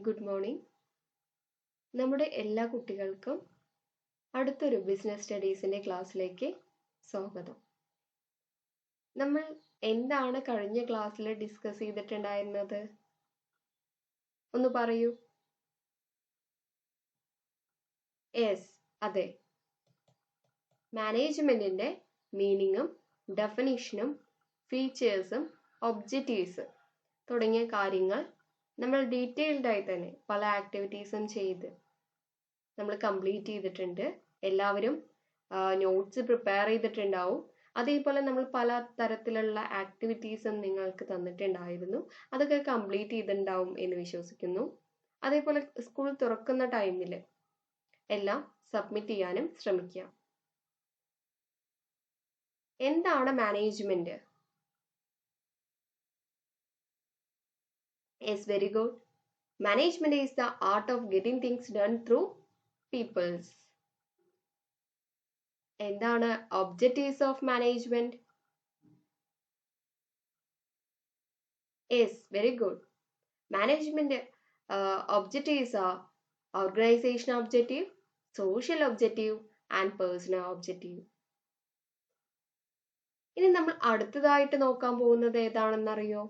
Good morning. നമ്മുടെ എല്ലാ കുട്ടികൾക്കും അടുത്തൊരു ബിസിനസ് സ്റ്റഡീസിന്റെ ക്ലാസ്സിലേക്ക് സ്വാഗതം. നമ്മൾ എന്താണ് കഴിഞ്ഞ ക്ലാസ്സിൽ ഡിസ്കസ് ചെയ്തിട്ടുണ്ടായിരുന്നത്? ഒന്ന് പറയൂ. യെസ്, അതെ, മാനേജ്മെന്റിന്റെ മീനിങ്ങും ഡെഫിനിഷനും ഫീച്ചേഴ്സും ഒബ്ജക്റ്റീവ്സ് തുടങ്ങിയ കാര്യങ്ങൾ നമ്മൾ ഡീറ്റെയിൽഡ് ആയി തന്നെ പല ആക്ടിവിറ്റീസും ചെയ്ത് നമ്മൾ കംപ്ലീറ്റ് ചെയ്തിട്ടുണ്ട്. എല്ലാവരും നോട്ട്സ് പ്രിപ്പയർ ചെയ്തിട്ടുണ്ടാവും. അതേപോലെ നമ്മൾ പല തരത്തിലുള്ള ആക്ടിവിറ്റീസും നിങ്ങൾക്ക് തന്നിട്ടുണ്ടായിരുന്നു. അതൊക്കെ കംപ്ലീറ്റ് ചെയ്തിട്ടുണ്ടാവും എന്ന് വിശ്വസിക്കുന്നു. അതേപോലെ സ്കൂൾ തുറക്കുന്ന ടൈമിൽ എല്ലാം സബ്മിറ്റ് ചെയ്യാനും ശ്രമിക്കുക. എന്താണ് management? Yes, very good. Management is the art of getting things done through peoples. എന്താണ് objectives of management? Yes, very good. Management objectives are organization objective, social objective and personal objective. ഇനി നമ്മൾ അടുത്തതായിട്ട് നോക്കാൻ പോകുന്നത് ഏതാണെന്നറിയോ?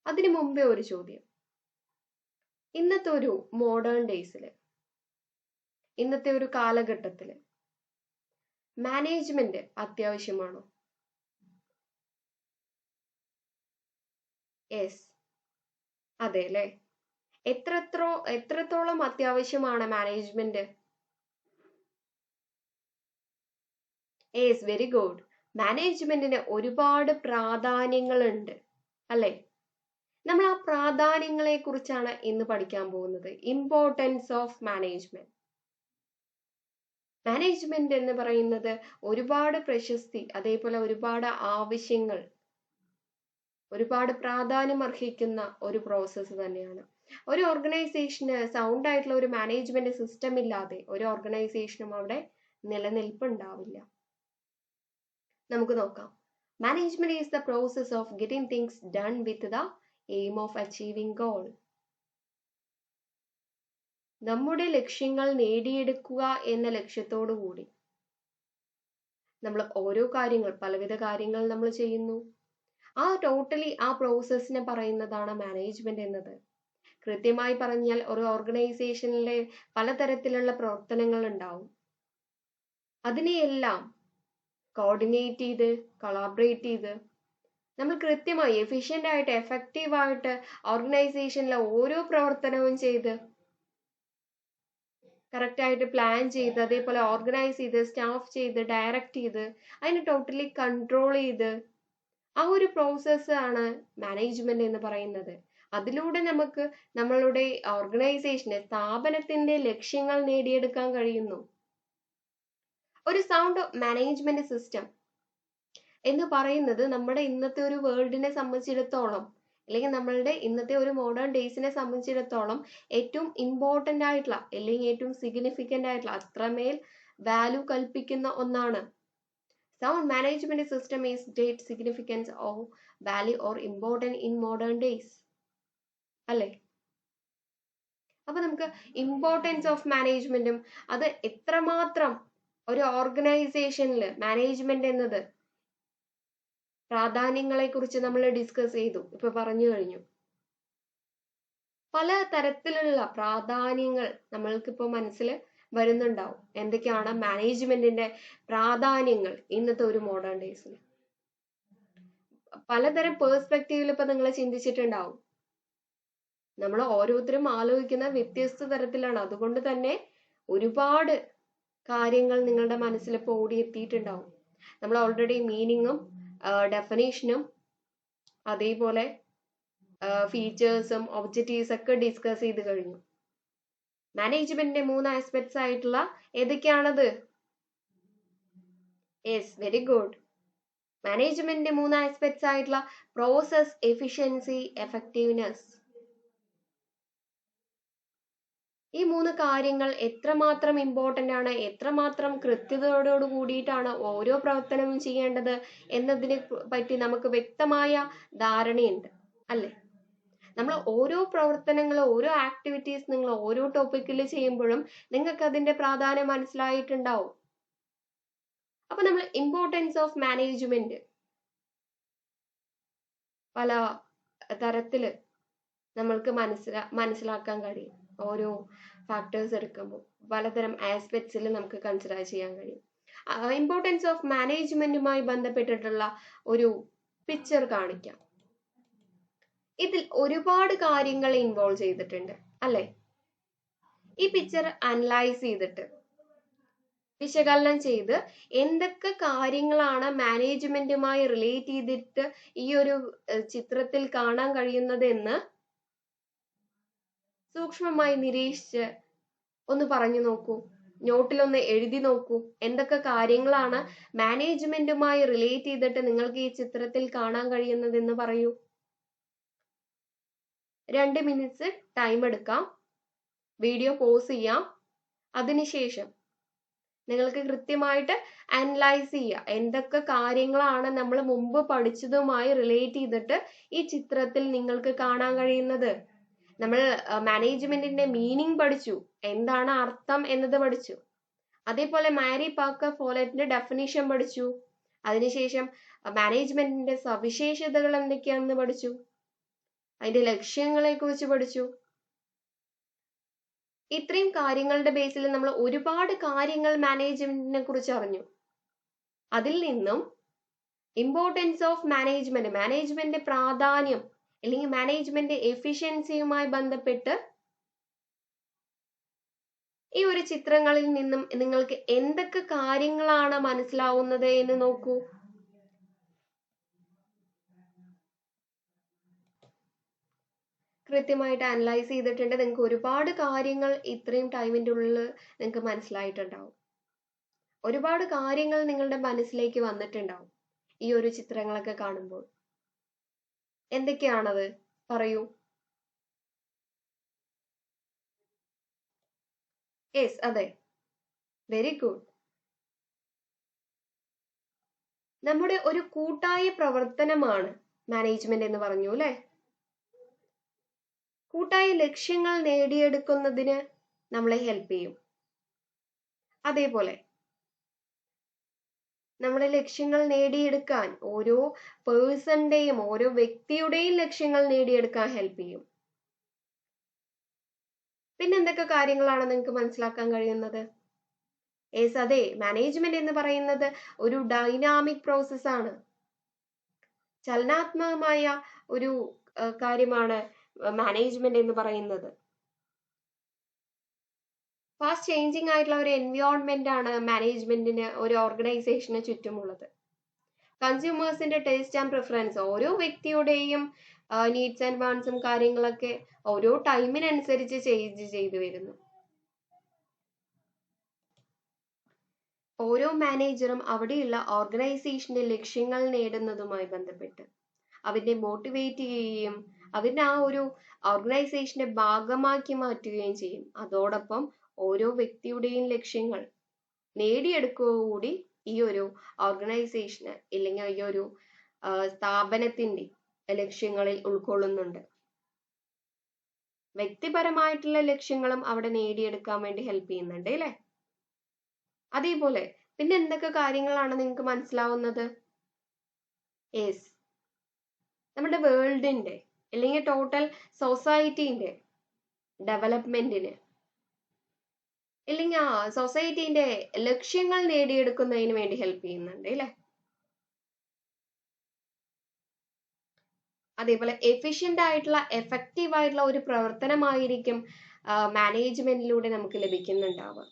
അതിനു മുമ്പേ ഒരു ചോദ്യം. ഇന്നത്തെ ഒരു മോഡേൺ ഡേയ്സില്, ഇന്നത്തെ ഒരു കാലഘട്ടത്തില് മാനേജ്മെന്റ് അത്യാവശ്യമാണോ? യെസ്, അതെ അല്ലേ. എത്രത്തോളം അത്യാവശ്യമാണ് മാനേജ്മെന്റ്? Yes, very good. മാനേജ്മെന്റിന് ഒരുപാട് പ്രാധാന്യങ്ങളുണ്ട് അല്ലേ? നമ്മൾ ആ പ്രാധാന്യങ്ങളെ കുറിച്ചാണ് ഇന്ന് പഠിക്കാൻ പോകുന്നത്. Importance of management. മാനേജ്മെന്റ് എന്ന് പറയുന്നത് ഒരുപാട് പ്രശസ്തി, അതേപോലെ ഒരുപാട് ആവശ്യങ്ങൾ, ഒരുപാട് പ്രാധാന്യം അർഹിക്കുന്ന ഒരു പ്രോസസ്സ് തന്നെയാണ്. ഒരു ഓർഗനൈസേഷന് സൗണ്ട് ആയിട്ടുള്ള ഒരു മാനേജ്മെന്റ് സിസ്റ്റം ഇല്ലാതെ ഒരു ഓർഗനൈസേഷനും അവിടെ നിലനിൽപ്പുണ്ടാവില്ല. നമുക്ക് നോക്കാം. Management is the process of getting things done with the aim of achieving goal. നമ്മുടെ ലക്ഷ്യങ്ങൾ നേടിയെടുക്കുക എന്ന ലക്ഷ്യത്തോടു കൂടി നമ്മൾ ഓരോ കാര്യങ്ങൾ, പലവിധ കാര്യങ്ങൾ നമ്മൾ ചെയ്യുന്നു. ആ പ്രോസസ്സിനെ പറയുന്നതാണ് മാനേജ്മെന്റ് എന്നത്. കൃത്യമായി പറഞ്ഞാൽ ഒരു ഓർഗനൈസേഷനിലെ പലതരത്തിലുള്ള പ്രവർത്തനങ്ങൾ ഉണ്ടാവും. അതിനെയെല്ലാം കോർഡിനേറ്റ് ചെയ്ത്, കൊളാബറേറ്റ് ചെയ്ത് നമ്മൾ കൃത്യമായി എഫിഷ്യന്റ് ആയിട്ട്, എഫക്റ്റീവ് ആയിട്ട് ഓർഗനൈസേഷനിലെ ഓരോ പ്രവർത്തനവും ചെയ്ത് കറക്റ്റ് ആയിട്ട് പ്ലാൻ ചെയ്ത്, അതേപോലെ ഓർഗനൈസ് ചെയ്ത്, സ്റ്റാഫ് ചെയ്ത്, ഡയറക്റ്റ് ചെയ്ത്, അതിനെ ടോട്ടലി കൺട്രോൾ ചെയ്ത്, ആ ഒരു പ്രോസസ്സ് ആണ് മാനേജ്മെന്റ് എന്ന് പറയുന്നത്. അതിലൂടെ നമുക്ക് നമ്മളുടെ ഓർഗനൈസേഷന്, സ്ഥാപനത്തിന്റെ ലക്ഷ്യങ്ങൾ നേടിയെടുക്കാൻ കഴിയുന്നു. ഒരു സൗണ്ട് മാനേജ്മെന്റ് സിസ്റ്റം എന്ന് പറയുന്നത് നമ്മുടെ ഇന്നത്തെ ഒരു വേൾഡിനെ സംബന്ധിച്ചിടത്തോളം, അല്ലെങ്കിൽ നമ്മളുടെ ഇന്നത്തെ ഒരു മോഡേൺ ഡേയ്സിനെ സംബന്ധിച്ചിടത്തോളം ഏറ്റവും ഇമ്പോർട്ടൻ്റ് ആയിട്ടുള്ള, അല്ലെങ്കിൽ ഏറ്റവും സിഗ്നിഫിക്കൻ്റ് ആയിട്ടുള്ള, അത്രമേൽ വാല്യൂ കൽപ്പിക്കുന്ന ഒന്നാണ്. Sound management system is great significance of value or important in modern days അല്ലേ? അപ്പൊ നമുക്ക് ഇമ്പോർട്ടൻസ് ഓഫ് മാനേജ്മെന്റും അത് എത്രമാത്രം ഒരു ഓർഗനൈസേഷനിൽ മാനേജ്മെന്റ് എന്നത് പ്രാധാന്യങ്ങളെ കുറിച്ച് നമ്മൾ ഡിസ്കസ് ചെയ്തു, ഇപ്പൊ പറഞ്ഞു കഴിഞ്ഞു. പല തരത്തിലുള്ള പ്രാധാന്യങ്ങൾ നമ്മൾക്കിപ്പോ മനസ്സിൽ വരുന്നുണ്ടാവും. എന്തൊക്കെയാണ് മാനേജ്മെന്റിന്റെ പ്രാധാന്യങ്ങൾ ഇന്നത്തെ ഒരു മോഡേൺ ഡേയ്സിൽ? പലതരം പേഴ്സ്പെക്റ്റീവിൽ ഇപ്പൊ നിങ്ങൾ ചിന്തിച്ചിട്ടുണ്ടാവും. നമ്മൾ ഓരോരുത്തരും ആലോചിക്കുന്ന വ്യത്യസ്ത തരത്തിലാണ്. അതുകൊണ്ട് തന്നെ ഒരുപാട് കാര്യങ്ങൾ നിങ്ങളുടെ മനസ്സിൽ ഇപ്പോൾ ഓടിയെത്തിയിട്ടുണ്ടാവും. നമ്മൾ ഓൾറെഡി മീനിങ്ങും ഡെഫിനേഷനും അതേപോലെ ഫീച്ചേഴ്സും ഒബ്ജക്റ്റീവ്സ് ഒക്കെ ഡിസ്കസ് ചെയ്ത് കഴിഞ്ഞു. മാനേജ്മെന്റിന്റെ 3 ആസ്പെക്ട്സ് ആയിട്ടുള്ള ഏതൊക്കെയാണത്? Yes, very good. മാനേജ്മെന്റിന്റെ 3 ആസ്പെക്ട്സ് ആയിട്ടുള്ള പ്രോസസ്, എഫിഷ്യൻസി, എഫക്റ്റീവ്നെസ്. ഈ 3 കാര്യങ്ങൾ എത്രമാത്രം ഇമ്പോർട്ടൻ്റ് ആണ്, എത്രമാത്രം കൃത്യതയോട് കൂടിയിട്ടാണ് ഓരോ പ്രവർത്തനവും ചെയ്യേണ്ടത് എന്നതിനെ പറ്റി നമുക്ക് വ്യക്തമായ ധാരണയുണ്ട് അല്ലേ? നമ്മൾ ഓരോ പ്രവർത്തനങ്ങൾ, ഓരോ ആക്ടിവിറ്റീസ് നിങ്ങൾ ഓരോ ടോപ്പിക്കിൽ ചെയ്യുമ്പോഴും നിങ്ങൾക്ക് അതിന്റെ പ്രാധാന്യം മനസ്സിലായിട്ടുണ്ടാവും. അപ്പൊ നമ്മൾ ഇമ്പോർട്ടൻസ് ഓഫ് മാനേജ്മെന്റ് പല തരത്തില് നമ്മൾക്ക് മനസ്സിലാക്കാൻ കഴിയും. ഓരോ ഫാക്ടേഴ്സ് എടുക്കുമ്പോൾ പലതരം ആസ്പെക്ട്സിൽ നമുക്ക് കൺസിഡർ ചെയ്യാൻ കഴിയും. ഇമ്പോർട്ടൻസ് ഓഫ് മാനേജ്മെന്റുമായി ബന്ധപ്പെട്ടിട്ടുള്ള ഒരു പിക്ചർ കാണിക്കാം. ഇതിൽ ഒരുപാട് കാര്യങ്ങൾ ഇൻവോൾവ് ചെയ്തിട്ടുണ്ട് അല്ലെ? ഈ പിക്ചർ അനലൈസ് ചെയ്തിട്ട് വിശകലനം ചെയ്ത് എന്തൊക്കെ കാര്യങ്ങളാണ് മാനേജ്മെന്റുമായി റിലേറ്റ് ചെയ്തിട്ട് ഈ ഒരു ചിത്രത്തിൽ കാണാൻ കഴിയുന്നത് എന്ന് സൂക്ഷ്മമായി നിരീക്ഷിച്ച് ഒന്ന് പറഞ്ഞു നോക്കൂ. നോട്ടിലൊന്ന് എഴുതി നോക്കൂ. എന്തൊക്കെ കാര്യങ്ങളാണ് മാനേജ്മെന്റുമായി റിലേറ്റ് ചെയ്തിട്ട് നിങ്ങൾക്ക് ഈ ചിത്രത്തിൽ കാണാൻ കഴിയുന്നത് എന്ന് പറയൂ. 2 മിനിറ്റ്സ് ടൈം എടുക്കാം. വീഡിയോ പോസ് ചെയ്യാം. അതിനുശേഷം നിങ്ങൾക്ക് കൃത്യമായിട്ട് അനലൈസ് ചെയ്യുക. എന്തൊക്കെ കാര്യങ്ങളാണ് നമ്മൾ മുമ്പ് പഠിച്ചതുമായി റിലേറ്റ് ചെയ്തിട്ട് ഈ ചിത്രത്തിൽ നിങ്ങൾക്ക് കാണാൻ കഴിയുന്നത്. നമ്മൾ മാനേജ്മെന്റിന്റെ മീനിങ് പഠിച്ചു, എന്താണ് അർത്ഥം എന്നത് പഠിച്ചു. അതേപോലെ മാരി പാക്കർ ഫോലറ്റിന്റെ ഡെഫിനിഷൻ പഠിച്ചു. അതിനുശേഷം മാനേജ്മെന്റിന്റെ സവിശേഷതകൾ എന്തൊക്കെയാണെന്ന് പഠിച്ചു. അതിന്റെ ലക്ഷ്യങ്ങളെ കുറിച്ച് പഠിച്ചു. ഇത്രയും കാര്യങ്ങളുടെ ബേസിൽ നമ്മൾ ഒരുപാട് കാര്യങ്ങൾ മാനേജ്മെന്റിനെ കുറിച്ച് അറിഞ്ഞു. അതിൽ നിന്നും ഇമ്പോർട്ടൻസ് ഓഫ് മാനേജ്മെന്റ് പ്രാധാന്യം അല്ലെങ്കിൽ മാനേജ്മെന്റ് എഫിഷ്യൻസിയുമായി ബന്ധപ്പെട്ട് ഈ ഒരു ചിത്രങ്ങളിൽ നിന്നും നിങ്ങൾക്ക് എന്തൊക്കെ കാര്യങ്ങളാണ് മനസ്സിലാവുന്നത് എന്ന് നോക്കൂ. കൃത്യമായിട്ട് അനലൈസ് ചെയ്തിട്ടുണ്ട്. നിങ്ങൾക്ക് ഒരുപാട് കാര്യങ്ങൾ ഇത്രയും ടൈമിന്റെ ഉള്ളിൽ നിങ്ങൾക്ക് മനസ്സിലായിട്ടുണ്ടാവും. ഒരുപാട് കാര്യങ്ങൾ നിങ്ങളുടെ മനസ്സിലേക്ക് വന്നിട്ടുണ്ടാവും ഈ ഒരു ചിത്രങ്ങളൊക്കെ കാണുമ്പോൾ. എന്തൊക്കെയാണത് പറയൂ. യെസ്, അതെ, വെരി ഗുഡ്. നമ്മുടെ ഒരു കൂട്ടായ പ്രവർത്തനമാണ് മാനേജ്മെന്റ് എന്ന് പറഞ്ഞു അല്ലെ? കൂട്ടായ ലക്ഷ്യങ്ങൾ നേടിയെടുക്കുന്നതിന് നമ്മളെ ഹെൽപ്പ് ചെയ്യും. അതേപോലെ നമ്മുടെ ലക്ഷ്യങ്ങൾ നേടിയെടുക്കാൻ ഓരോ പേഴ്സന്റെയും ഓരോ വ്യക്തിയുടെയും ലക്ഷ്യങ്ങൾ നേടിയെടുക്കാൻ ഹെൽപ്പ് ചെയ്യും. പിന്നെ എന്തൊക്കെ കാര്യങ്ങളാണ് നിങ്ങൾക്ക് മനസ്സിലാക്കാൻ കഴിയുന്നത്? യെസ്, അതെ, മാനേജ്മെന്റ് എന്ന് പറയുന്നത് ഒരു ഡൈനാമിക് പ്രോസസ് ആണ്. ചലനാത്മകമായ ഒരു കാര്യമാണ് മാനേജ്മെന്റ് എന്ന് പറയുന്നത്. ഫാസ്റ്റ് ചേഞ്ചിങ് ആയിട്ടുള്ള ഒരു എൻവയോൺമെന്റ് ആണ് മാനേജ്മെന്റിന് ഒരു ഓർഗനൈസേഷന് ചുറ്റുമുള്ളത്. കൺസ്യൂമേഴ്സിന്റെ ടേസ്റ്റ് ആൻഡ് പ്രിഫറൻസ്, ഓരോ വ്യക്തിയുടെയും നീഡ്സ് ആൻഡ് വാണ്ട്സും കാര്യങ്ങളൊക്കെ ഓരോ ടൈമിനനുസരിച്ച് ചേഞ്ച് ചെയ്തു വരുന്നു. ഓരോ മാനേജറും അവിടെയുള്ള ഓർഗനൈസേഷന്റെ ലക്ഷ്യങ്ങൾ നേടുന്നതുമായി ബന്ധപ്പെട്ട് അവരെ മോട്ടിവേറ്റ് ചെയ്യുകയും അവരെ ആ ഒരു ഓർഗനൈസേഷന്റെ ഭാഗമാക്കി മാറ്റുകയും ചെയ്യും. അതോടൊപ്പം ഓരോ വ്യക്തിയുടെയും ലക്ഷ്യങ്ങൾ നേടിയെടുക്കുക കൂടി ഈ ഒരു ഓർഗനൈസേഷന് അല്ലെങ്കിൽ ഈ ഒരു സ്ഥാപനത്തിന്റെ ലക്ഷ്യങ്ങളിൽ ഉൾക്കൊള്ളുന്നുണ്ട്. വ്യക്തിപരമായിട്ടുള്ള ലക്ഷ്യങ്ങളും അവിടെ നേടിയെടുക്കാൻ വേണ്ടി ഹെൽപ്പ് ചെയ്യുന്നുണ്ട് അല്ലേ? അതേപോലെ പിന്നെ എന്തൊക്കെ കാര്യങ്ങളാണ് നിങ്ങൾക്ക് മനസ്സിലാവുന്നത്? യെസ്, നമ്മുടെ വേൾഡിന്റെ അല്ലെങ്കിൽ ടോട്ടൽ സൊസൈറ്റിന്റെ ഡെവലപ്മെന്റിന് അല്ലെങ്കിൽ സൊസൈറ്റിന്റെ ലക്ഷ്യങ്ങൾ നേടിയെടുക്കുന്നതിന് വേണ്ടി ഹെൽപ്പ് ചെയ്യുന്നുണ്ട് അല്ലേ? അതേപോലെ എഫിഷ്യന്റ് ആയിട്ടുള്ള എഫക്റ്റീവ് ആയിട്ടുള്ള ഒരു പ്രവർത്തനമായിരിക്കും മാനേജ്മെന്റിലൂടെ നമുക്ക് ലഭിക്കുന്നുണ്ടാവുക.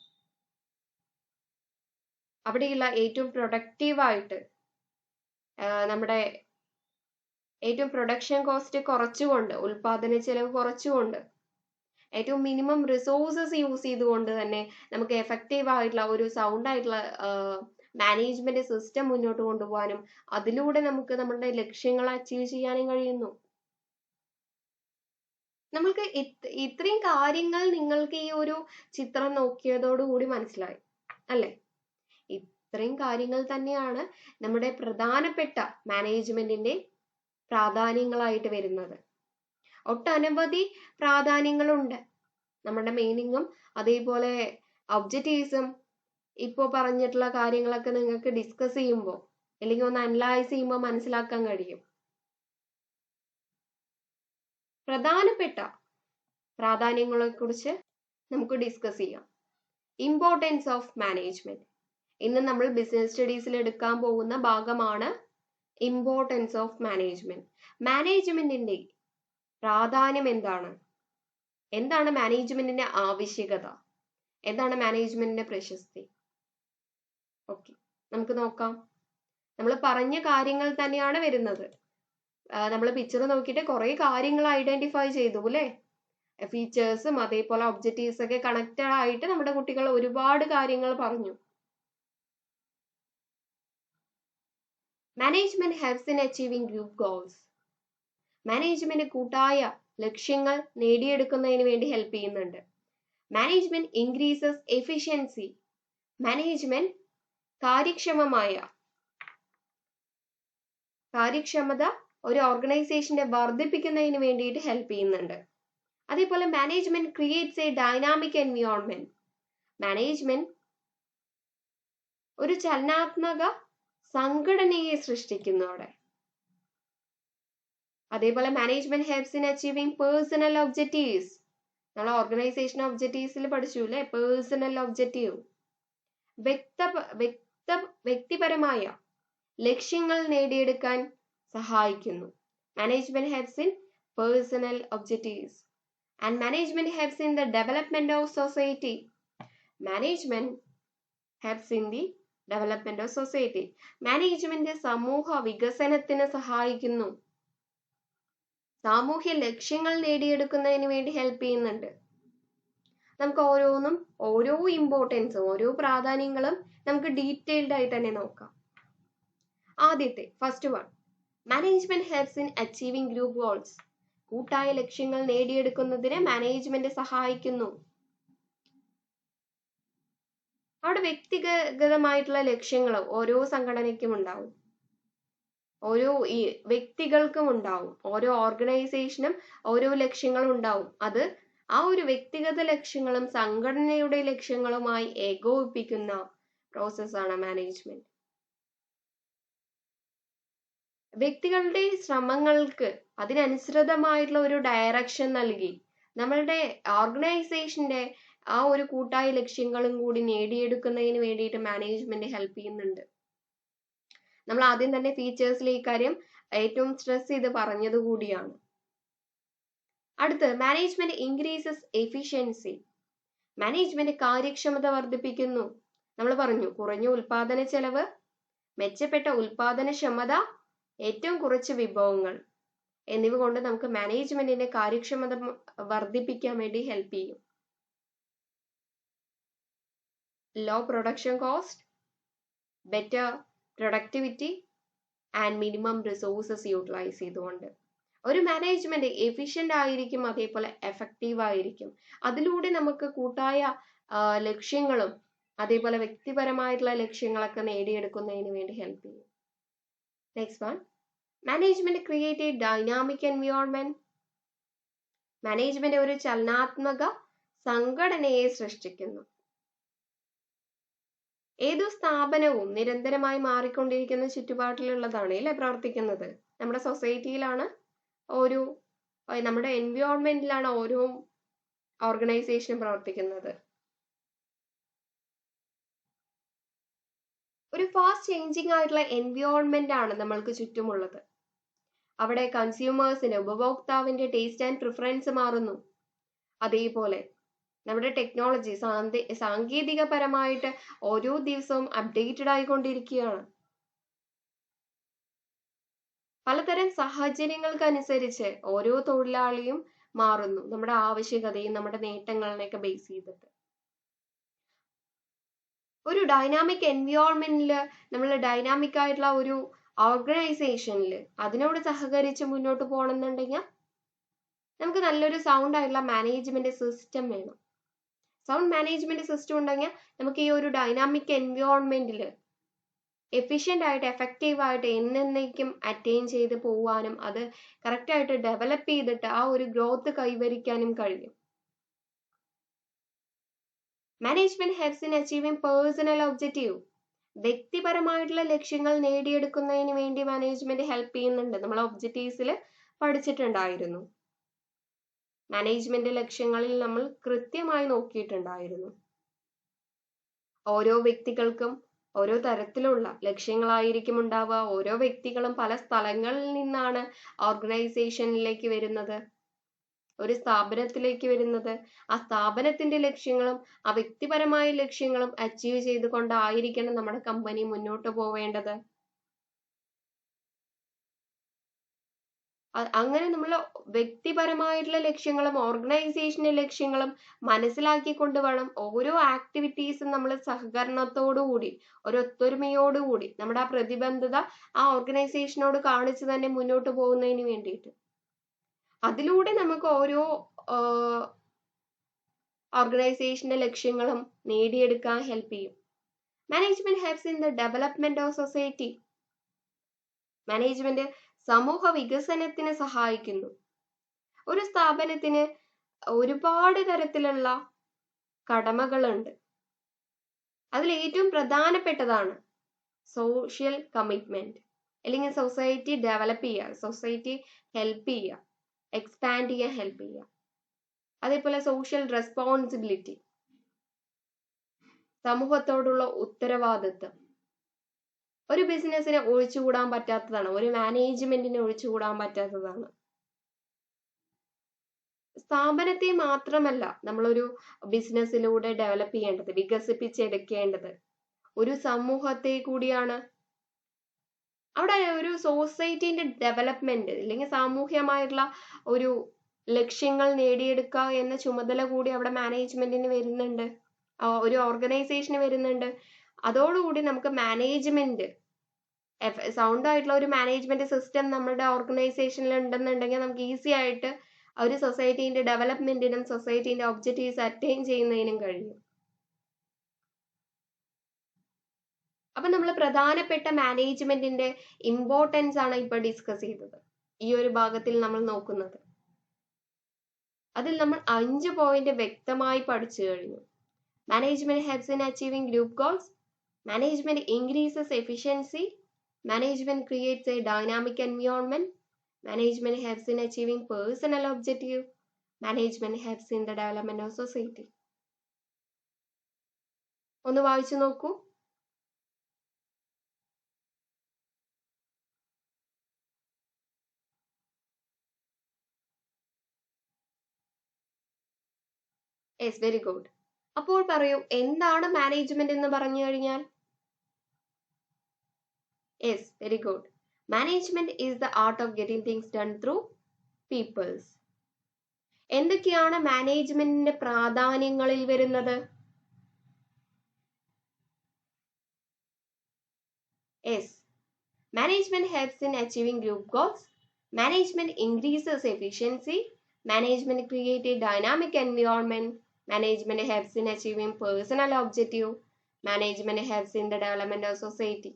അവിടെയുള്ള ഏറ്റവും പ്രൊഡക്റ്റീവായിട്ട് നമ്മുടെ ഏറ്റവും പ്രൊഡക്ഷൻ കോസ്റ്റ് കുറച്ചുകൊണ്ട്, ഉൽപാദന ചെലവ് കുറച്ചുകൊണ്ട്, ഏറ്റവും മിനിമം റിസോഴ്സസ് യൂസ് ചെയ്തുകൊണ്ട് തന്നെ നമുക്ക് എഫക്റ്റീവ് ആയിട്ടുള്ള ഒരു സൗണ്ട് ആയിട്ടുള്ള മാനേജ്മെന്റ് സിസ്റ്റം മുന്നോട്ട് കൊണ്ടുപോകാനും അതിലൂടെ നമുക്ക് നമ്മുടെ ലക്ഷ്യങ്ങൾ അച്ചീവ് ചെയ്യാനും കഴിയുന്നു. നമ്മൾക്ക് ഇത്രയും കാര്യങ്ങൾ നിങ്ങൾക്ക് ഈ ഒരു ചിത്രം നോക്കിയതോടുകൂടി മനസ്സിലായി അല്ലെ? ഇത്രയും കാര്യങ്ങൾ തന്നെയാണ് നമ്മുടെ പ്രധാനപ്പെട്ട മാനേജ്മെന്റിന്റെ പ്രാധാന്യങ്ങളായിട്ട് വരുന്നത്. ഒട്ടനവധി പ്രാധാന്യങ്ങളുണ്ട്. നമ്മുടെ മീനിങ്ങും അതേപോലെ ഒബ്ജക്റ്റീവ്സും ഇപ്പോൾ പറഞ്ഞിട്ടുള്ള കാര്യങ്ങളൊക്കെ നിങ്ങൾക്ക് ഡിസ്കസ് ചെയ്യുമ്പോൾ അല്ലെങ്കിൽ ഒന്ന് അനലൈസ് ചെയ്യുമ്പോൾ മനസ്സിലാക്കാൻ കഴിയും. പ്രധാനപ്പെട്ട പ്രാധാന്യങ്ങളെ കുറിച്ച് നമുക്ക് ഡിസ്കസ് ചെയ്യാം. Importance of management. ഇന്ന് നമ്മൾ ബിസിനസ് സ്റ്റഡീസിൽ എടുക്കാൻ പോകുന്ന ഭാഗമാണ് ഇമ്പോർട്ടൻസ് ഓഫ് മാനേജ്മെന്റ്. മാനേജ്മെന്റിന്റെ പ്രാധാന്യം എന്താണ്? എന്താണ് മാനേജ്മെന്റിന്റെ ആവശ്യകത? എന്താണ് മാനേജ്മെന്റിന്റെ പ്രശസ്തി? ഓക്കെ, നമുക്ക് നോക്കാം. നമ്മൾ പറഞ്ഞ കാര്യങ്ങൾ തന്നെയാണ് വരുന്നത്. നമ്മൾ പിക്ചർ നോക്കിയിട്ട് കുറെ കാര്യങ്ങൾ ഐഡന്റിഫൈ ചെയ്തു അല്ലേ? ഫീച്ചേഴ്സും അതേപോലെ ഒബ്ജക്റ്റീവ്സ് ഒക്കെ കണക്റ്റഡ് ആയിട്ട് നമ്മുടെ കുട്ടികൾ ഒരുപാട് കാര്യങ്ങൾ പറഞ്ഞു. Management helps in achieving group goals. Management കൂട്ടായ ലക്ഷ്യങ്ങൾ നേടിയെടുക്കുന്നതിന് വേണ്ടി ഹെൽപ്പ് ചെയ്യുന്നുണ്ട്. Management increases efficiency. മാനേജ്മെന്റ് കാര്യക്ഷമത ഒരു ഓർഗനൈസേഷനെ വർദ്ധിപ്പിക്കുന്നതിന് വേണ്ടിയിട്ട് ഹെൽപ്പ് ചെയ്യുന്നുണ്ട്. അതേപോലെ management creates A dynamic environment. Management ഒരു ചലനാത്മക സംഘടനയെ സൃഷ്ടിക്കുന്നു അവിടെ. അതേപോലെ management helps in achieving personal objectives. നമ്മൾ ഓർഗനൈസേഷൻ ഒബ്ജക്റ്റീവ്സിൽ പഠിച്ചു അല്ലെ? പേഴ്സണൽ ഒബ്ജക്റ്റീവ് വ്യക്തിപരമായ ലക്ഷ്യങ്ങൾ നേടിയെടുക്കാൻ സഹായിക്കുന്നു. Management helps in personal objectives and management helps in the development of society. Management helps in the development of society. Management സമൂഹ വികസനത്തിന് സഹായിക്കുന്നു. സാമൂഹ്യ ലക്ഷ്യങ്ങൾ നേടിയെടുക്കുന്നതിന് വേണ്ടി ഹെൽപ്പ് ചെയ്യുന്നുണ്ട്. നമുക്ക് ഓരോന്നും ഓരോ ഇമ്പോർട്ടൻസും ഓരോ പ്രാധാന്യങ്ങളും നമുക്ക് ഡീറ്റെയിൽഡ് ആയിട്ട് തന്നെ നോക്കാം. ആദ്യത്തെ first one, management helps in achieving group goals. കൂട്ടായ ലക്ഷ്യങ്ങൾ നേടിയെടുക്കുന്നതിന് മാനേജ്മെന്റ് സഹായിക്കുന്നു. അവിടെ വ്യക്തിഗതമായിട്ടുള്ള ലക്ഷ്യങ്ങൾ ഓരോ സംഘടനയ്ക്കും ഉണ്ടാവും, ഓരോ വ്യക്തികൾക്കും ഉണ്ടാവും, ഓരോ ഓർഗനൈസേഷനും ഓരോ ലക്ഷ്യങ്ങളും ഉണ്ടാവും. അത് ആ ഒരു വ്യക്തിഗത ലക്ഷ്യങ്ങളും സംഘടനയുടെ ലക്ഷ്യങ്ങളുമായി ഏകോപിപ്പിക്കുന്ന പ്രോസസ്സാണ് മാനേജ്മെന്റ്. വ്യക്തികളുടെ ശ്രമങ്ങൾക്ക് അതിനനുസൃതമായിട്ടുള്ള ഒരു ഡയറക്ഷൻ നൽകി നമ്മളുടെ ഓർഗനൈസേഷന്റെ ആ ഒരു കൂട്ടായ ലക്ഷ്യങ്ങളും കൂടി നേടിയെടുക്കുന്നതിന് വേണ്ടിയിട്ട് മാനേജ്മെന്റ് ഹെൽപ്പ് ചെയ്യുന്നുണ്ട്. നമ്മൾ ആദ്യം തന്നെ ഫീച്ചേഴ്സിലെ ഈ കാര്യം ഏറ്റവും സ്ട്രെസ് ചെയ്ത് പറഞ്ഞത് കൂടിയാണ്. അടുത്ത്, മാനേജ്മെന്റ് ഇൻക്രീസസ് എഫിഷ്യൻസി. മാനേജ്മെന്റ് കാര്യക്ഷമത വർദ്ധിപ്പിക്കുന്നു. നമ്മൾ പറഞ്ഞു കുറഞ്ഞ ഉൽപാദന ചെലവ്, മെച്ചപ്പെട്ട ഉൽപാദനക്ഷമത, ഏറ്റവും കുറച്ച് വിഭവങ്ങൾ എന്നിവ കൊണ്ട് നമുക്ക് മാനേജ്മെന്റിന്റെ കാര്യക്ഷമത വർദ്ധിപ്പിക്കാൻ വേണ്ടി ഹെൽപ്പ് ചെയ്യും. Low production cost, better productivity and minimum resources utilise ചെയ്തുകൊണ്ട് ഒരു മാനേജ്മെന്റ് എഫിഷ്യന്റ് ആയിരിക്കും, അതേപോലെ എഫക്റ്റീവ് ആയിരിക്കും. അതിലൂടെ നമുക്ക് കൂട്ടായ ലക്ഷ്യങ്ങളും അതേപോലെ വ്യക്തിപരമായിട്ടുള്ള ലക്ഷ്യങ്ങളൊക്കെ നേടിയെടുക്കുന്നതിന് വേണ്ടി ഹെൽപ്പ് ചെയ്യും. Next one, management create A dynamic environment. Management ഒരു ചലനാത്മക സംഘടനയെ സൃഷ്ടിക്കുന്നു. ഏതു സ്ഥാപനവും നിരന്തരമായി മാറിക്കൊണ്ടിരിക്കുന്ന ചുറ്റുപാടിലുള്ളതാണ് അല്ലെ പ്രവർത്തിക്കുന്നത്. നമ്മുടെ സൊസൈറ്റിയിലാണ്, നമ്മുടെ എൻവയോൺമെന്റിലാണ് ഓരോ ഓർഗനൈസേഷനും പ്രവർത്തിക്കുന്നത്. ഒരു ഫാസ്റ്റ് ചേഞ്ചിങ് ആയിട്ടുള്ള എൻവയോൺമെന്റ് ആണ് നമ്മൾക്ക് ചുറ്റുമുള്ളത്. അവിടെ കൺസ്യൂമേഴ്സിന്റെ ഉപഭോക്താവിന്റെ ടേസ്റ്റ് ആൻഡ് പ്രിഫറൻസ് മാറുന്നു. അതേപോലെ നമ്മുടെ ടെക്നോളജി സാങ്കേതികപരമായിട്ട് ഓരോ ദിവസവും അപ്ഡേറ്റഡ് ആയിക്കൊണ്ടിരിക്കുകയാണ്. പലതരം സാഹചര്യങ്ങൾക്കനുസരിച്ച് ഓരോ തൊഴിലാളിയും മാറുന്നു, നമ്മുടെ ആവശ്യകതയും നമ്മുടെ നേട്ടങ്ങളിനെയൊക്കെ ബേസ് ചെയ്തിട്ട്. ഒരു ഡൈനാമിക് എൻവയോൺമെന്റില് നമ്മൾ ഡൈനാമിക് ആയിട്ടുള്ള ഒരു ഓർഗനൈസേഷനിൽ അതിനോട് സഹകരിച്ച് മുന്നോട്ട് പോകണമെന്നുണ്ടെങ്കിൽ നമുക്ക് നല്ലൊരു സൗണ്ട് ആയിട്ടുള്ള മാനേജ്മെന്റ് സിസ്റ്റം വേണം. സൗണ്ട് മാനേജ്മെന്റ് സിസ്റ്റം ഉണ്ടെങ്കിൽ നമുക്ക് ഈ ഒരു ഡൈനാമിക് എൻവയോൺമെന്റിൽ എഫിഷ്യൻ്റ് ആയിട്ട് എഫക്റ്റീവ് ആയിട്ട് എന്നേക്കും അറ്റൈൻ ചെയ്ത് പോവാനും അത് കറക്റ്റായിട്ട് ഡെവലപ്പ് ചെയ്തിട്ട് ആ ഒരു ഗ്രോത്ത് കൈവരിക്കാനും കഴിയും. Management helps in achieving personal objective. വ്യക്തിപരമായിട്ടുള്ള ലക്ഷ്യങ്ങൾ നേടിയെടുക്കുന്നതിന് വേണ്ടി മാനേജ്മെന്റ് ഹെൽപ്പ് ചെയ്യുന്നുണ്ട്. നമ്മൾ ഒബ്ജക്റ്റീവ്സിൽ പഠിച്ചിട്ടുണ്ടായിരുന്നു. മാനേജ്മെന്റ് ലക്ഷ്യങ്ങളിൽ നമ്മൾ കൃത്യമായി നോക്കിയിട്ടുണ്ടായിരുന്നു. ഓരോ വ്യക്തികൾക്കും ഓരോ തരത്തിലുള്ള ലക്ഷ്യങ്ങളായിരിക്കും ഉണ്ടാവുക. ഓരോ വ്യക്തികളും പല സ്ഥലങ്ങളിൽ നിന്നാണ് ഓർഗനൈസേഷനിലേക്ക് വരുന്നത്, ഒരു സ്ഥാപനത്തിലേക്ക് വരുന്നത്. ആ സ്ഥാപനത്തിന്റെ ലക്ഷ്യങ്ങളും ആ വ്യക്തിപരമായ ലക്ഷ്യങ്ങളും അച്ചീവ് ചെയ്തുകൊണ്ടായിരിക്കണം നമ്മുടെ കമ്പനി മുന്നോട്ട് പോവേണ്ടത്. അങ്ങനെ നമ്മൾ വ്യക്തിപരമായിട്ടുള്ള ലക്ഷ്യങ്ങളും ഓർഗനൈസേഷന്റെ ലക്ഷ്യങ്ങളും മനസ്സിലാക്കിക്കൊണ്ട് വേണം ഓരോ ആക്ടിവിറ്റീസും നമ്മൾ സഹകരണത്തോടുകൂടി ഒരു ഒത്തൊരുമയോടുകൂടി നമ്മുടെ ആ പ്രതിബദ്ധത ആ ഓർഗനൈസേഷനോട് കാണിച്ചു തന്നെ മുന്നോട്ട് പോകുന്നതിന് വേണ്ടിയിട്ട്. അതിലൂടെ നമുക്ക് ഓരോ ഓർഗനൈസേഷന്റെ ലക്ഷ്യങ്ങളും നേടിയെടുക്കാൻ ഹെൽപ്പ് ചെയ്യും. Management helps in the development of society. Management സമൂഹ വികസനത്തിന് സഹായിക്കുന്നു. ഒരു സ്ഥാപനത്തിന് ഒരുപാട് തരത്തിലുള്ള കടമകളുണ്ട്. അതിൽ ഏറ്റവും പ്രധാനപ്പെട്ടതാണ് സോഷ്യൽ കമ്മിറ്റ്മെന്റ്, അല്ലെങ്കിൽ സൊസൈറ്റി ഡെവലപ്പ് ചെയ്യുക, സൊസൈറ്റി ഹെൽപ്പ് ചെയ്യുക, എക്സ്പാൻഡ് ചെയ്യാൻ ഹെൽപ്പ് ചെയ്യുക. അതേപോലെ സോഷ്യൽ റെസ്പോൺസിബിലിറ്റി, സമൂഹത്തോടുള്ള ഉത്തരവാദിത്വം. ഒരു ബിസിനസ്സിനെ ഒഴിച്ചുകൂടാൻ പറ്റാത്തതാണ്, ഒരു മാനേജ്മെന്റിനെ ഒഴിച്ചുകൂടാൻ പറ്റാത്തതാണ്. സ്ഥാപനത്തെ മാത്രമല്ല നമ്മളൊരു ബിസിനസ്സിലൂടെ ഡെവലപ്പ് ചെയ്യേണ്ടത്, വികസിപ്പിച്ചെടുക്കേണ്ടത് ഒരു സമൂഹത്തെ കൂടിയാണ്. അവിടെ ഒരു സൊസൈറ്റിന്റെ ഡെവലപ്മെന്റ് അല്ലെങ്കിൽ സാമൂഹ്യമായിട്ടുള്ള ഒരു ലക്ഷ്യങ്ങൾ നേടിയെടുക്കുക എന്ന ചുമതല കൂടി അവിടെ മാനേജ്മെന്റിന് വരുന്നുണ്ട്, ഒരു ഓർഗനൈസേഷന് വരുന്നുണ്ട്. അതോടുകൂടി നമുക്ക് മാനേജ്മെന്റ് സൗണ്ട് ആയിട്ടുള്ള ഒരു മാനേജ്മെന്റ് സിസ്റ്റം നമ്മുടെ ഓർഗനൈസേഷനിൽ ഉണ്ടെന്നുണ്ടെങ്കിൽ നമുക്ക് ഈസി ആയിട്ട് ഒരു സൊസൈറ്റീന്റെ ഡെവലപ്മെന്റിനും സൊസൈറ്റീന്റെ ഒബ്ജക്റ്റീവ്സ് അറ്റൈൻ ചെയ്യുന്നതിനും കഴിയും. അപ്പൊ നമ്മൾ പ്രധാനപ്പെട്ട മാനേജ്മെന്റിന്റെ ഇമ്പോർട്ടൻസ് ആണ് ഇപ്പൊ ഡിസ്കസ് ചെയ്തത്. ഈ ഒരു ഭാഗത്തിൽ നമ്മൾ നോക്കുന്നത് അതിൽ നമ്മൾ 5 പോയിന്റ് വ്യക്തമായി പഠിച്ചു കഴിഞ്ഞു. Management helps in achieving group goals, management increases efficiency, management creates a dynamic environment, management helps in achieving personal objective, management helps in the development of society. ഒന്ന് വായിച്ചു നോക്കൂ. Yes, very good. അപ്പോൾ പറയൂ, എന്താണ് management എന്ന് പറഞ്ഞു കഴിഞ്ഞാൽ? Yes, very good. Management is the art of getting things done through peoples. എന്തൊക്കെയാണ് മാനേജ്മെന്റിന്റെ പ്രാധാന്യങ്ങളിൽ വരുന്നത്? Yes, management helps in achieving group goals, management increases efficiency, management creates a dynamic environment, management helps in achieving personal objective, management helps in the development of society.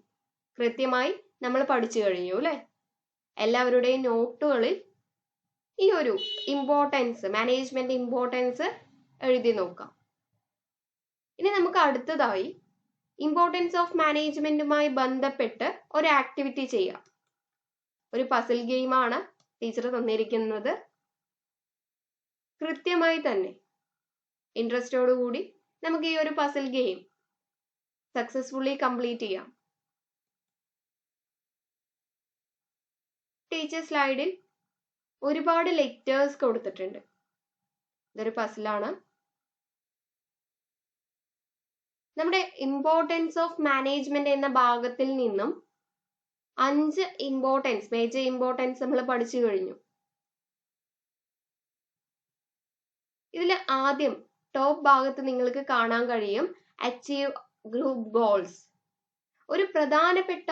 കൃത്യമായി നമ്മൾ പഠിച്ചു കഴിഞ്ഞു അല്ലേ? എല്ലാവരുടെയും നോട്ടുകളിൽ ഈ ഒരു ഇമ്പോർട്ടൻസ്, മാനേജ്മെന്റ് ഇമ്പോർട്ടൻസ് എഴുതി നോക്കാം. ഇനി നമുക്ക് അടുത്തതായി ഇമ്പോർട്ടൻസ് ഓഫ് മാനേജ്മെന്റുമായി ബന്ധപ്പെട്ട് ഒരു ആക്ടിവിറ്റി ചെയ്യാം. ഒരു പസിൽ ഗെയിമാണ് ടീച്ചർ തന്നിരിക്കുന്നത്. കൃത്യമായി തന്നെ ഇൻട്രസ്റ്റോടുകൂടി നമുക്ക് ഈ ഒരു പസിൽ ഗെയിം സക്സസ്ഫുള്ളി കംപ്ലീറ്റ് ചെയ്യാം. ടീച്ചർ സ്ലൈഡിൽ ഒരുപാട് ലെറ്റേഴ്സ് കൊടുത്തിട്ടുണ്ട്. ഇതൊരു പസിലാണ്. നമ്മുടെ ഇമ്പോർട്ടൻസ് ഓഫ് മാനേജ്മെന്റ് എന്ന ഭാഗത്തിൽ നിന്നും 5 ഇമ്പോർട്ടൻസ്, മേജർ ഇമ്പോർട്ടൻസ് നമ്മൾ പഠിച്ചു കഴിഞ്ഞു. ഇതിൽ ആദ്യം ടോപ്പ് ഭാഗത്ത് നിങ്ങൾക്ക് കാണാൻ കഴിയും അച്ചീവ് ഗ്രൂപ്പ് ഗോൾസ്. ഒരു പ്രധാനപ്പെട്ട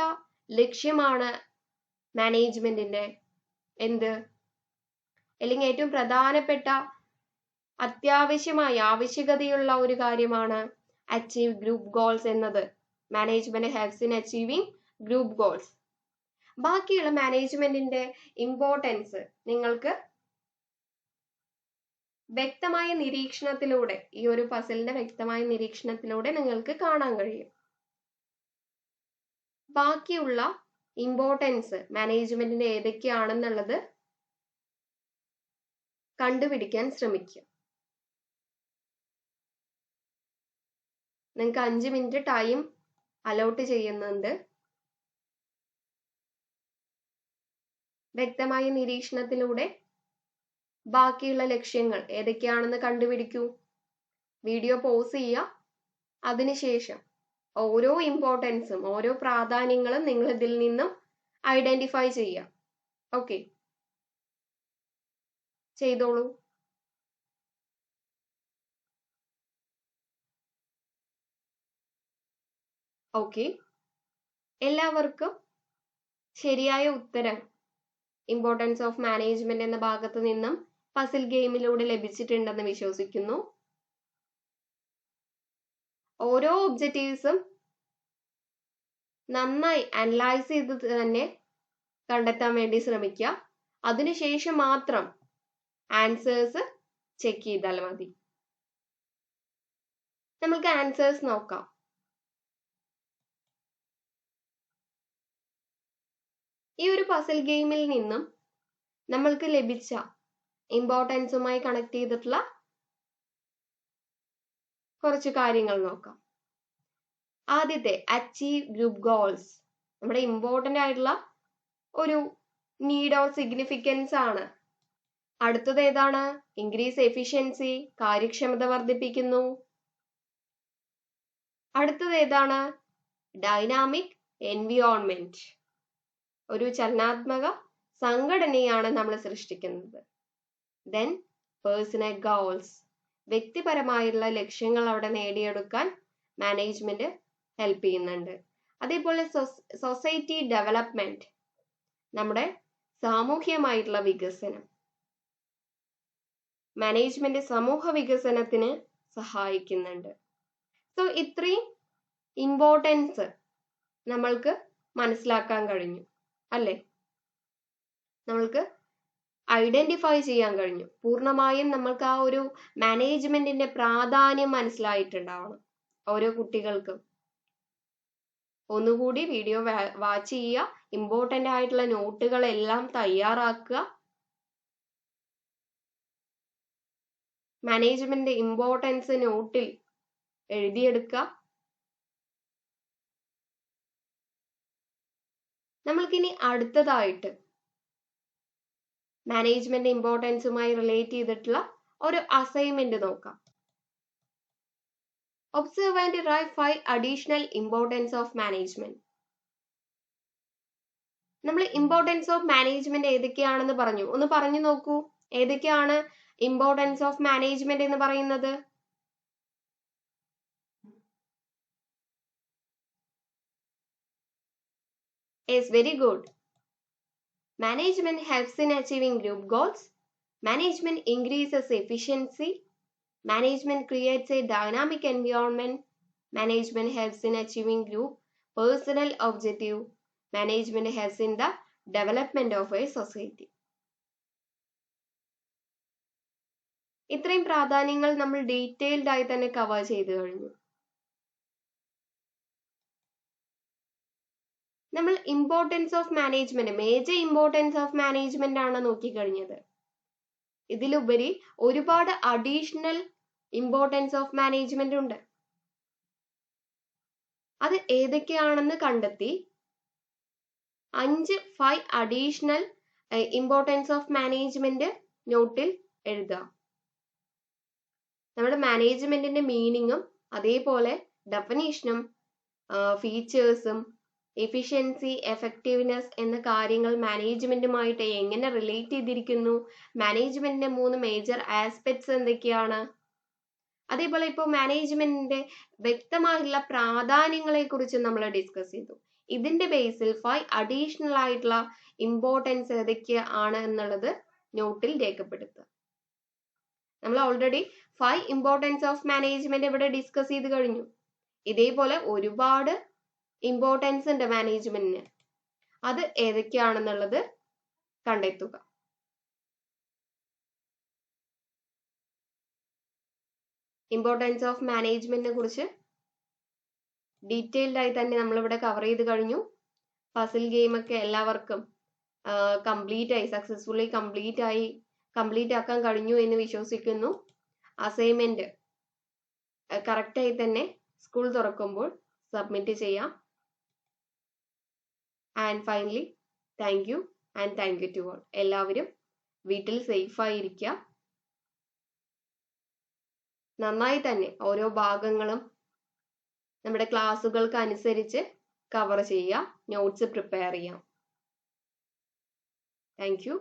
ലക്ഷ്യമാണ് മാനേജ്മെന്റിന്റെ എന്ത്, അല്ലെങ്കിൽ ഏറ്റവും പ്രധാനപ്പെട്ട ആവശ്യകതയുള്ള ഒരു കാര്യമാണ് അച്ചീവ് ഗ്രൂപ്പ് ഗോൾസ് എന്നത്. Management helps in achieving group goals. ബാക്കിയുള്ള മാനേജ്മെന്റിന്റെ ഇമ്പോർട്ടൻസ് നിങ്ങൾക്ക് വ്യക്തമായ നിരീക്ഷണത്തിലൂടെ, ഈ ഒരു പസിലിന്റെ വ്യക്തമായ നിരീക്ഷണത്തിലൂടെ നിങ്ങൾക്ക് കാണാൻ കഴിയും. ബാക്കിയുള്ള ഇമ്പോർട്ടൻസ് മാനേജ്മെന്റിന്റെ ഏതൊക്കെയാണെന്നുള്ളത് കണ്ടുപിടിക്കാൻ ശ്രമിക്കുക. നിങ്ങൾക്ക് 5 മിനിറ്റ് ടൈം അലോട്ട് ചെയ്യുന്നുണ്ട്. വ്യക്തമായ നിരീക്ഷണത്തിലൂടെ ബാക്കിയുള്ള ലക്ഷ്യങ്ങൾ ഏതൊക്കെയാണെന്ന് കണ്ടുപിടിക്കൂ. വീഡിയോ പോസ് ചെയ്യുക. അതിനുശേഷം ഓരോ ഇമ്പോർട്ടൻസും ഓരോ പ്രാധാന്യങ്ങളും നിങ്ങൾ ഇതിൽ നിന്നും ഐഡന്റിഫൈ ചെയ്യുക. ഓക്കെ, ചെയ്തോളൂ. ഓക്കെ, എല്ലാവർക്കും ശരിയായ ഉത്തരം ഇമ്പോർട്ടൻസ് ഓഫ് മാനേജ്മെന്റ് എന്ന ഭാഗത്ത് നിന്നും പസിൽ ഗെയിമിലൂടെ ലഭിച്ചിട്ടുണ്ടെന്ന് വിശ്വസിക്കുന്നു. ഓരോ ഒബ്ജക്റ്റീവ്സും നന്നായി അനലൈസ് ചെയ്ത് തന്നെ കണ്ടെത്താൻ വേണ്ടി ശ്രമിക്കുക. അതിനുശേഷം മാത്രം ആൻസേഴ്സ് ചെക്ക് ചെയ്താൽ മതി. നമുക്ക് ആൻസേഴ്സ് നോക്കാം. ഈ ഒരു പസിൽ ഗെയിമിൽ നിന്നും നമ്മൾക്ക് ലഭിച്ച ഇമ്പോർട്ടൻസുമായി കണക്ട് ചെയ്തിട്ടുള്ള കുറച്ച് കാര്യങ്ങൾ നോക്കാം. ആദ്യത്തെ അച്ചീവ് ഗ്രൂപ്പ് ഗോൾസ് നമ്മുടെ ഇമ്പോർട്ടന്റ് ആയിട്ടുള്ള ഒരു നീഡ് ഓർ സിഗ്നിഫിക്കൻസ് ആണ്. അടുത്തത് ഏതാണ്? ഇൻക്രീസ് എഫിഷ്യൻസി, കാര്യക്ഷമത വർദ്ധിപ്പിക്കുന്നു. അടുത്തത് ഏതാണ്? ഡൈനാമിക് എൻവിയോൺമെന്റ്, ഒരു ചലനാത്മക സംഘടനയാണ് നമ്മൾ സൃഷ്ടിക്കുന്നത്. ദെൻ പേഴ്സണൽ ഗോൾസ്, വ്യക്തിപരമായുള്ള ലക്ഷ്യങ്ങൾ അവിടെ നേടിയെടുക്കാൻ മാനേജ്മെന്റ് ഹെൽപ്പ് ചെയ്യുന്നുണ്ട്. അതേപോലെ സൊസൈറ്റി ഡെവലപ്മെന്റ്, നമ്മുടെ സാമൂഹ്യമായിട്ടുള്ള വികസനം. മാനേജ്മെന്റ് സമൂഹ വികസനത്തിന് സഹായിക്കുന്നുണ്ട്. സോ ഇത്രയും ഇമ്പോർട്ടൻസ് നമ്മൾക്ക് മനസ്സിലാക്കാൻ കഴിഞ്ഞു അല്ലേ? നമ്മൾക്ക് ഐഡന്റിഫൈ ചെയ്യാൻ കഴിഞ്ഞു. പൂർണ്ണമായും നമ്മൾക്ക് ആ ഒരു മാനേജ്മെന്റിന്റെ പ്രാധാന്യം മനസ്സിലായിട്ടുണ്ടാവണം ഓരോ കുട്ടികൾക്കും. ഒന്നുകൂടി വീഡിയോ വാച്ച് ചെയ്യുക. ഇമ്പോർട്ടന്റ് ആയിട്ടുള്ള നോട്ടുകളെല്ലാം തയ്യാറാക്കുക. മാനേജ്മെന്റ് ഇമ്പോർട്ടൻസ് നോട്ടിൽ എഴുതിയെടുക്കുക. നമ്മൾക്കിനി അടുത്തതായിട്ട് മാനേജ്മെന്റ് ഇമ്പോർട്ടൻസുമായി റിലേറ്റ് ചെയ്തിട്ടുള്ള ഒരു അസൈൻമെന്റ് നോക്കാം. Observe and write 5 additional importance of management. നമ്മൾ ഇമ്പോർട്ടൻസ് ഓഫ് മാനേജ്മെന്റ് ഏതൊക്കെയാണെന്ന് പറഞ്ഞു. ഒന്ന് പറഞ്ഞു നോക്കൂ. ഏതൊക്കെയാണ് ഇമ്പോർട്ടൻസ് ഓഫ് മാനേജ്മെന്റ് എന്ന് പറയുന്നത്? Yes, very good. Management helps in achieving group goals. Management increases efficiency. Management creates a dynamic environment. Management helps in achieving group personal objective. Management helps in the development of a society. ഇത്രയും പ്രാധാന്യങ്ങൾ നമ്മൾ detailed ആയി തന്നെ cover ചെയ്തു കഴിഞ്ഞു. നമ്മൾ importance of management, major importance of management ആണ് നോക്കിക്കഴിഞ്ഞത്. ഇതിലുപരി ഒരുപാട് additional importance of management ഉണ്ട്. അത് ഏതൊക്കെയാണെന്ന് കണ്ടെത്തി 5 അഡീഷണൽ ഇമ്പോർട്ടൻസ് ഓഫ് മാനേജ്മെന്റ് നോട്ടിൽ എഴുതുക. നമ്മുടെ മാനേജ്മെന്റിന്റെ മീനിങ്ങും അതേപോലെ ഡെഫിനീഷനും ഫീച്ചേഴ്സും എഫിഷ്യൻസി, എഫക്റ്റീവ്നെസ് എന്ന കാര്യങ്ങൾ മാനേജ്മെന്റുമായിട്ട് എങ്ങനെ റിലേറ്റ് ചെയ്തിരിക്കുന്നു, മാനേജ്മെന്റിന്റെ 3 മേജർ ആസ്പെക്ട്സ് എന്തൊക്കെയാണ്, അതേപോലെ ഇപ്പോൾ മാനേജ്മെന്റിന്റെ വ്യക്തമായിട്ടുള്ള പ്രാധാന്യങ്ങളെ കുറിച്ച് നമ്മൾ ഡിസ്കസ് ചെയ്തു. ഇതിന്റെ ബേസിൽ 5 അഡീഷണൽ ആയിട്ടുള്ള ഇമ്പോർട്ടൻസ് ഏതൊക്കെയാണ് എന്നുള്ളത് നോട്ടിൽ രേഖപ്പെടുത്തുക. നമ്മൾ ഓൾറെഡി 5 ഇമ്പോർട്ടൻസ് ഓഫ് മാനേജ്മെന്റ് ഇവിടെ ഡിസ്കസ് ചെയ്ത് കഴിഞ്ഞു. ഇതേപോലെ ഒരുപാട് ഇമ്പോർട്ടൻസ് ഉണ്ട് മാനേജ്മെന്റിന്. അത് ഏതൊക്കെയാണെന്നുള്ളത് കണ്ടെത്തുക. ഇമ്പോർട്ടൻസ് ഓഫ് മാനേജ്മെന്റിനെ കുറിച്ച് ഡീറ്റെയിൽഡ് ആയി തന്നെ നമ്മളിവിടെ കവർ ചെയ്ത് കഴിഞ്ഞു. പസിൽ ഗെയിം ഒക്കെ എല്ലാവർക്കും കംപ്ലീറ്റ് ആയി, സക്സസ്ഫുള്ളി കംപ്ലീറ്റ് ആക്കാൻ കഴിഞ്ഞു എന്ന് വിശ്വസിക്കുന്നു. അസൈൻമെന്റ് കറക്റ്റായി തന്നെ സ്കൂൾ തുറക്കുമ്പോൾ സബ്മിറ്റ് ചെയ്യാം. And finally thank you and thank you to all. എല്ലാവരും വീട്ടിൽ സേഫ് ആയിരിക്കുക. നന്നായി തന്നെ ഓരോ ഭാഗങ്ങളും നമ്മുടെ ക്ലാസ്സുകൾക്ക് അനുസരിച്ച് കവർ ചെയ്യുക, നോട്ട്സ് പ്രിപ്പയർ ചെയ്യാം. Thank you.